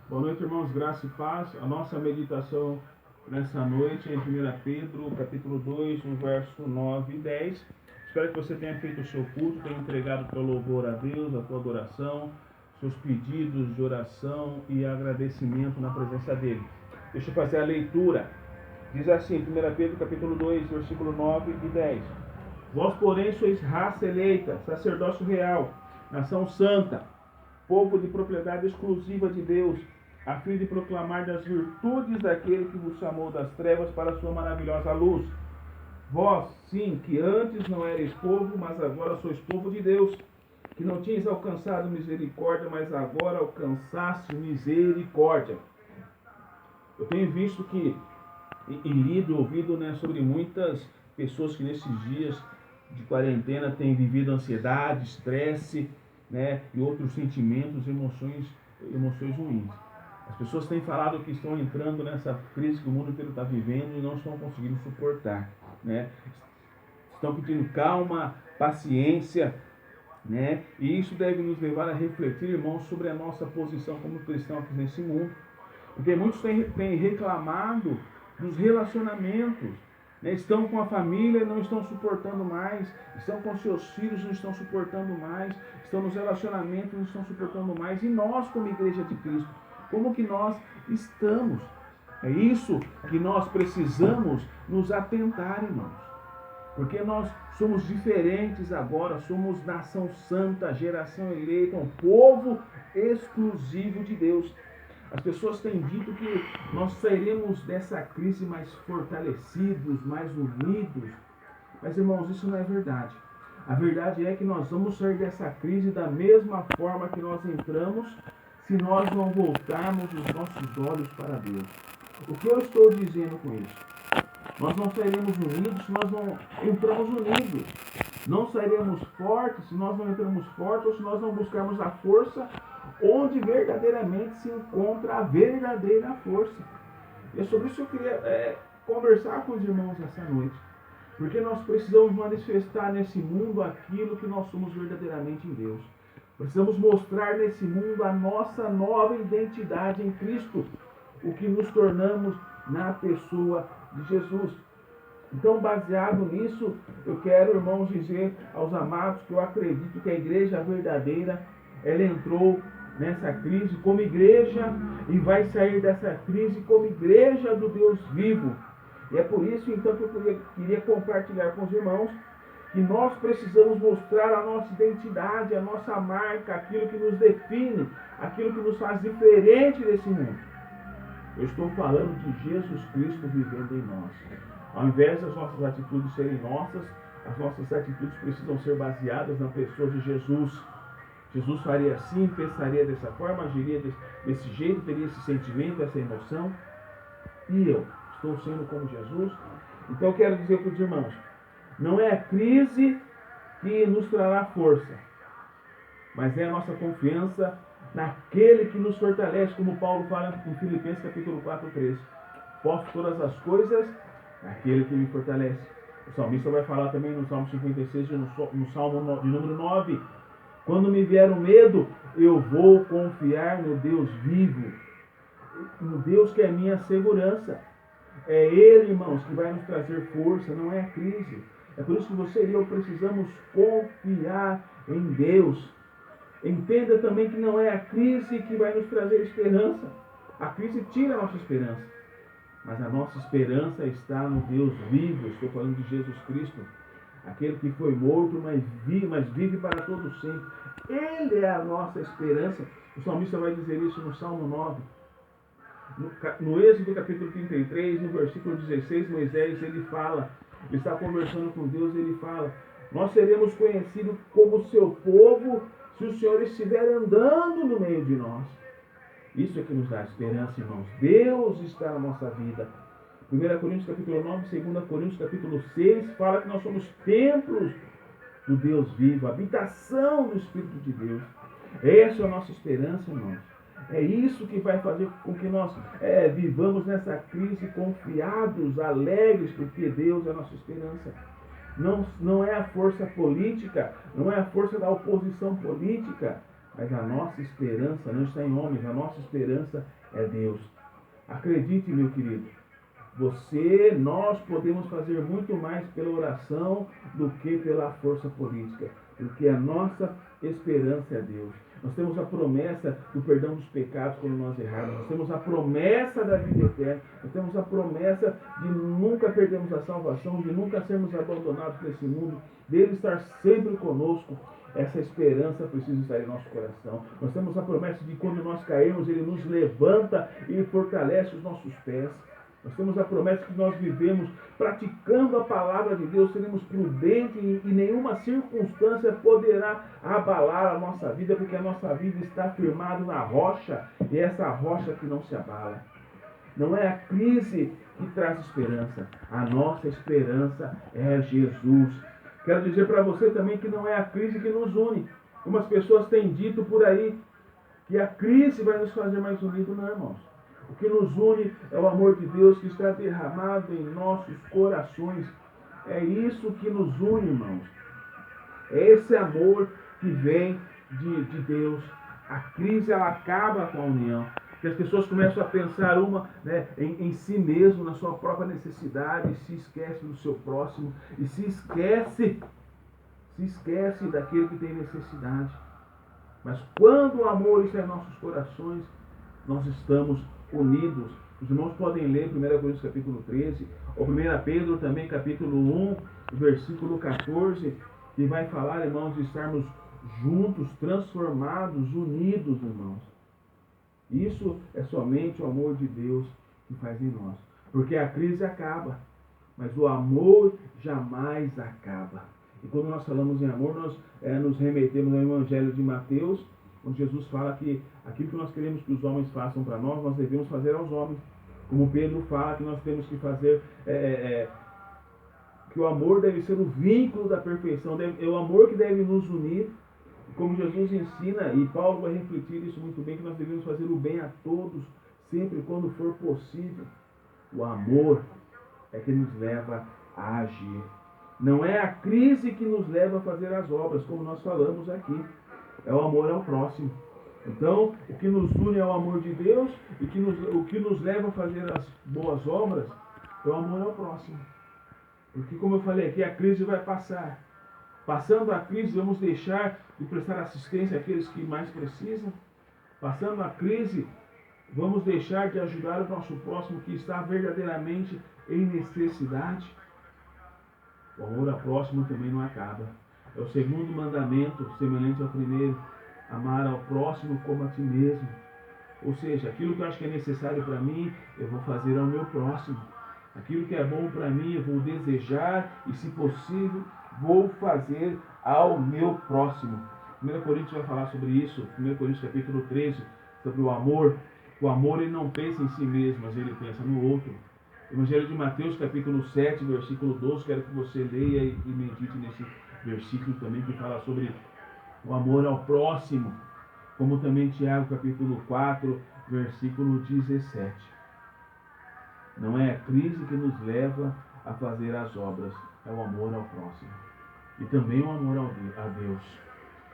Boa noite, irmãos, graça e paz. A nossa meditação nessa noite é em 1 Pedro, capítulo 2, no verso 9 e 10. Espero que você tenha feito o seu culto, tenha entregado teu louvor a Deus, a tua adoração, seus pedidos de oração e agradecimento na presença dele. Deixa eu fazer a leitura. Diz assim, 1 Pedro, capítulo 2, versículo 9 e 10. Vós, porém, sois raça eleita, sacerdócio real, nação santa, povo de propriedade exclusiva de Deus, a fim de proclamar das virtudes daquele que vos chamou das trevas para a sua maravilhosa luz. Vós, sim, que antes não erais povo, mas agora sois povo de Deus, que não tinhas alcançado misericórdia, mas agora alcançaste misericórdia. Eu tenho visto e lido e ouvido, sobre muitas pessoas que nesses dias de quarentena têm vivido ansiedade, estresse, e outros sentimentos, emoções ruins. As pessoas têm falado que estão entrando nessa crise que o mundo inteiro está vivendo e não estão conseguindo suportar, Estão pedindo calma, paciência, E isso deve nos levar a refletir, irmãos, sobre a nossa posição como cristão aqui nesse mundo. Porque muitos têm reclamado dos relacionamentos, Estão com a família e não estão suportando mais, estão com seus filhos e não estão suportando mais, estão nos relacionamentos e não estão suportando mais. E nós, como igreja de Cristo, como que nós estamos? É isso que nós precisamos nos atentar, irmãos. Porque nós somos diferentes agora, somos nação santa, geração eleita, um povo exclusivo de Deus. As pessoas têm dito que nós sairemos dessa crise mais fortalecidos, mais unidos. Mas, irmãos, isso não é verdade. A verdade é que nós vamos sair dessa crise da mesma forma que nós entramos, se nós não voltarmos os nossos olhos para Deus. O que eu estou dizendo com isso? Nós não sairemos unidos se nós não entramos unidos. Não sairemos fortes se nós não entramos fortes ou se nós não buscarmos a força onde verdadeiramente se encontra a verdadeira força. E é sobre isso que eu queria conversar com os irmãos essa noite. Porque nós precisamos manifestar nesse mundo aquilo que nós somos verdadeiramente em Deus. Precisamos mostrar nesse mundo a nossa nova identidade em Cristo. O que nos tornamos na pessoa de Jesus. Então, baseado nisso, eu quero, irmãos, dizer aos amados que eu acredito que a igreja verdadeira, ela entrou nessa crise como igreja e vai sair dessa crise como igreja do Deus vivo. E é por isso, então, que eu queria compartilhar com os irmãos que nós precisamos mostrar a nossa identidade, a nossa marca, aquilo que nos define, aquilo que nos faz diferente desse mundo. Eu estou falando de Jesus Cristo vivendo em nós. Ao invés das nossas atitudes serem nossas, as nossas atitudes precisam ser baseadas na pessoa de Jesus. Jesus faria assim, pensaria dessa forma, agiria desse jeito, teria esse sentimento, essa emoção. E eu estou sendo como Jesus. Então eu quero dizer para os irmãos, não é a crise que nos trará força, mas é a nossa confiança naquele que nos fortalece, como Paulo fala em Filipenses capítulo 4, 13. Posso todas as coisas naquele que me fortalece. O salmista vai falar também no Salmo 56 e no Salmo de número 9. Quando me vier o medo, eu vou confiar no Deus vivo, no Deus que é minha segurança. É Ele, irmãos, que vai nos trazer força, não é a crise. É por isso que você e eu precisamos confiar em Deus. Entenda também que não é a crise que vai nos trazer esperança. A crise tira a nossa esperança. Mas a nossa esperança está no Deus vivo. Estou falando de Jesus Cristo. Aquele que foi morto, mas vive para todo sempre. Ele é a nossa esperança. O salmista vai dizer isso no Salmo 9. No Êxodo capítulo 33, no versículo 16, Moisés, ele está conversando com Deus, ele fala: nós seremos conhecidos como seu povo se o Senhor estiver andando no meio de nós. Isso é que nos dá esperança, irmãos. Deus está na nossa vida. 1 Coríntios capítulo 9, 2 Coríntios capítulo 6, fala que nós somos templos do Deus vivo, habitação do Espírito de Deus. Essa é a nossa esperança, irmãos. É isso que vai fazer com que nós vivamos nessa crise confiados, alegres, porque Deus é a nossa esperança. Não é a força política, não é a força da oposição política, Mas a nossa esperança não está em homens, a nossa esperança é Deus. Acredite, meu querido, nós podemos fazer muito mais pela oração do que pela força política, porque a nossa esperança é Deus. Nós temos a promessa do perdão dos pecados quando nós errarmos. Nós temos a promessa da vida eterna. Nós temos a promessa de nunca perdermos a salvação, de nunca sermos abandonados nesse mundo, dele estar sempre conosco. Essa esperança precisa estar em nosso coração. Nós temos a promessa de quando nós cairmos, ele nos levanta e fortalece os nossos pés. Nós temos a promessa que nós vivemos praticando a palavra de Deus, seremos prudentes e nenhuma circunstância poderá abalar a nossa vida, porque a nossa vida está firmada na rocha, e essa rocha que não se abala. Não é a crise que traz esperança, a nossa esperança é Jesus. Quero dizer para você também que não é a crise que nos une. Umas pessoas têm dito por aí que a crise vai nos fazer mais unidos, não, irmãos. O que nos une é o amor de Deus que está derramado em nossos corações. É isso que nos une, irmãos. É esse amor que vem de Deus. A crise, ela acaba com a união. Que as pessoas começam a pensar em si mesmo, na sua própria necessidade, e se esquece do seu próximo, e se esquece daquele que tem necessidade. Mas quando o amor está em nossos corações, nós estamos unidos. Os irmãos podem ler 1 Coríntios capítulo 13, ou 1 Pedro também capítulo 1, versículo 14, que vai falar, irmãos, de estarmos juntos, transformados, unidos, irmãos. Isso é somente o amor de Deus que faz em nós. Porque a crise acaba, mas o amor jamais acaba. E quando nós falamos em amor, nós nos remetemos ao Evangelho de Mateus, onde Jesus fala que aquilo que nós queremos que os homens façam para nós, nós devemos fazer aos homens. Como Pedro fala que nós temos que fazer, que o amor deve ser o vínculo da perfeição, é o amor que deve nos unir. Como Jesus ensina, e Paulo vai refletir isso muito bem, que nós devemos fazer o bem a todos, sempre quando for possível. O amor é que nos leva a agir. Não é a crise que nos leva a fazer as obras, como nós falamos aqui. É o amor ao próximo. Então, o que nos une é o amor de Deus, e o que nos leva a fazer as boas obras é o amor ao próximo. Porque, como eu falei aqui, a crise vai passar. Passando a crise, vamos deixar de prestar assistência àqueles que mais precisam. Passando a crise, vamos deixar de ajudar o nosso próximo que está verdadeiramente em necessidade. O amor ao próximo também não acaba. É o segundo mandamento, semelhante ao primeiro: amar ao próximo como a ti mesmo. Ou seja, aquilo que eu acho que é necessário para mim, eu vou fazer ao meu próximo. Aquilo que é bom para mim, eu vou desejar e, se possível, vou fazer ao meu próximo. 1 Coríntios vai falar sobre isso, 1 Coríntios capítulo 13, sobre o amor. O amor, ele não pensa em si mesmo, mas ele pensa no outro. Evangelho de Mateus capítulo 7, versículo 12, quero que você leia e medite nesse versículo também, que fala sobre o amor ao próximo, como também Tiago capítulo 4, versículo 17. Não é a crise que nos leva a fazer as obras, é o amor ao próximo. E também o amor a Deus.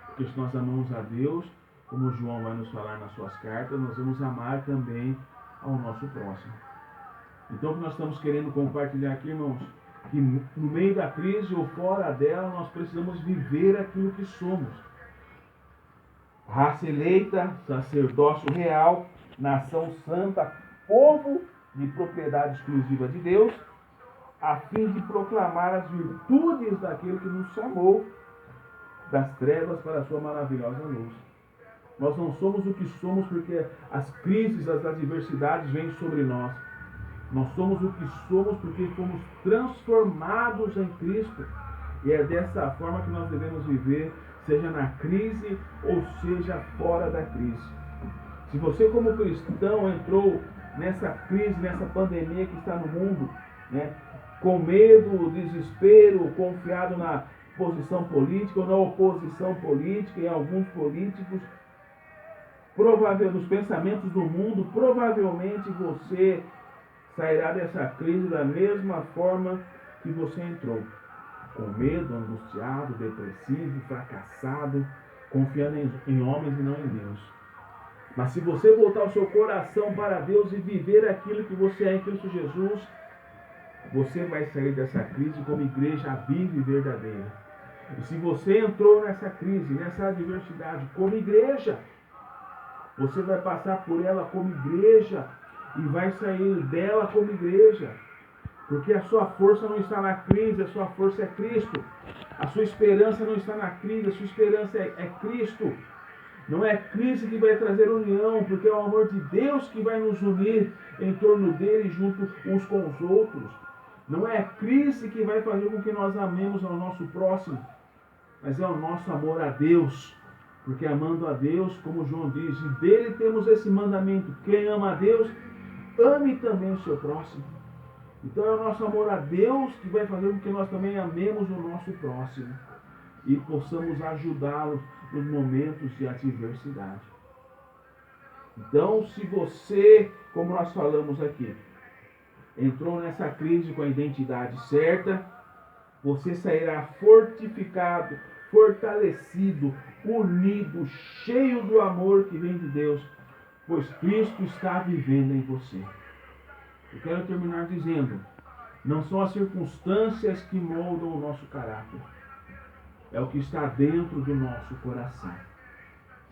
Porque se nós amamos a Deus, como João vai nos falar nas suas cartas, nós vamos amar também ao nosso próximo. Então, o que nós estamos querendo compartilhar aqui, irmãos, que no meio da crise ou fora dela, nós precisamos viver aquilo que somos. Raça eleita, sacerdócio real, nação santa, povo de propriedade exclusiva de Deus, a fim de proclamar as virtudes daquele que nos chamou das trevas para a sua maravilhosa luz. Nós não somos o que somos porque as crises, as adversidades vêm sobre nós. Nós somos o que somos porque fomos transformados em Cristo. E é dessa forma que nós devemos viver, seja na crise ou seja fora da crise. Se você, como cristão, entrou nessa crise, nessa pandemia que está no mundo, com medo, desespero, confiado na posição política ou na oposição política, em alguns políticos, nos pensamentos do mundo, provavelmente você sairá dessa crise da mesma forma que você entrou, com medo, angustiado, depressivo, fracassado, confiando em homens e não em Deus. Mas se você voltar o seu coração para Deus e viver aquilo que você é em Cristo Jesus, você vai sair dessa crise como igreja viva e verdadeira. E se você entrou nessa crise, nessa adversidade como igreja, você vai passar por ela como igreja e vai sair dela como igreja. Porque a sua força não está na crise, a sua força é Cristo. A sua esperança não está na crise, a sua esperança é Cristo. Não é a crise que vai trazer união, porque é o amor de Deus que vai nos unir em torno dele, junto uns com os outros. Não é a crise que vai fazer com que nós amemos ao nosso próximo, mas é o nosso amor a Deus. Porque amando a Deus, como João diz, e dele temos esse mandamento: quem ama a Deus, ame também o seu próximo. Então é o nosso amor a Deus que vai fazer com que nós também amemos o nosso próximo e possamos ajudá-lo nos momentos de adversidade. Então, se você, como nós falamos aqui, entrou nessa crise com a identidade certa, você sairá fortificado, fortalecido, unido, cheio do amor que vem de Deus, pois Cristo está vivendo em você. Eu quero terminar dizendo: não são as circunstâncias que moldam o nosso caráter, é o que está dentro do nosso coração.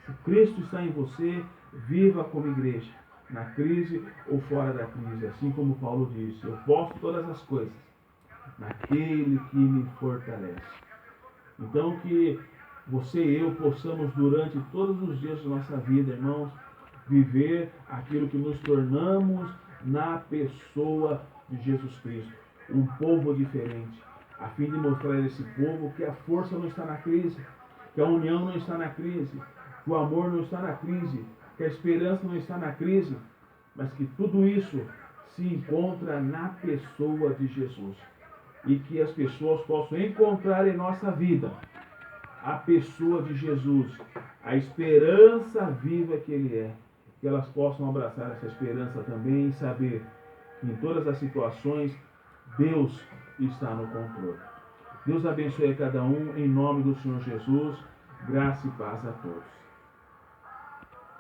Se Cristo está em você, viva como igreja, na crise ou fora da crise. Assim como Paulo disse: eu posso todas as coisas naquele que me fortalece. Então que você e eu possamos durante todos os dias da nossa vida, irmãos, viver aquilo que nos tornamos na pessoa de Jesus Cristo. Um povo diferente, a fim de mostrar a esse povo que a força não está na crise, que a união não está na crise, que o amor não está na crise, que a esperança não está na crise, mas que tudo isso se encontra na pessoa de Jesus. E que as pessoas possam encontrar em nossa vida a pessoa de Jesus, a esperança viva que Ele é. Que elas possam abraçar essa esperança também e saber que em todas as situações Deus está no controle. Deus abençoe a cada um, em nome do Senhor Jesus. Graça e paz a todos.